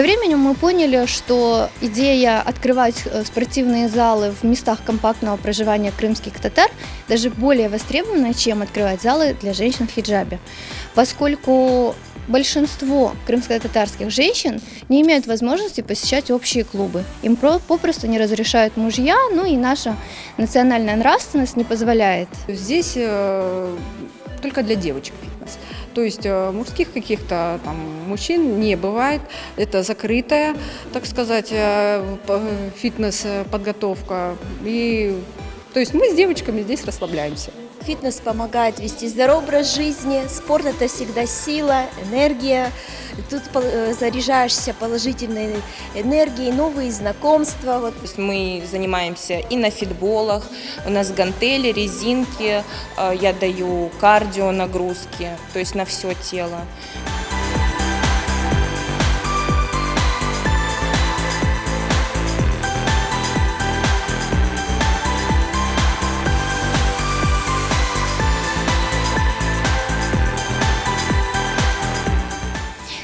Со временем мы поняли, что идея открывать спортивные залы в местах компактного проживания крымских татар даже более востребована, чем открывать залы для женщин в хиджабе, поскольку большинство крымско-татарских женщин не имеют возможности посещать общие клубы. Им попросту не разрешают мужья, ну и наша национальная нравственность не позволяет. Здесь только для девочек фитнес. То есть мужских каких-то там мужчин не бывает. Это закрытая, так сказать, фитнес-подготовка. И то есть мы с девочками здесь расслабляемся. Фитнес помогает вести здоровый образ жизни, спорт – это всегда сила, энергия. Тут заряжаешься положительной энергией, новые знакомства. То есть мы занимаемся и на фитболах, у нас гантели, резинки, я даю кардио нагрузки, то есть на все тело.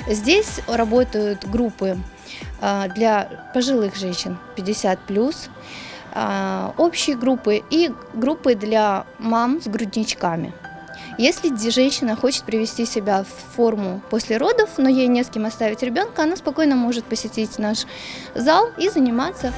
Здесь работают группы для пожилых женщин 50+, общие группы и группы для мам с грудничками. Если женщина хочет привести себя в форму после родов, но ей не с кем оставить ребенка, она спокойно может посетить наш зал и заниматься.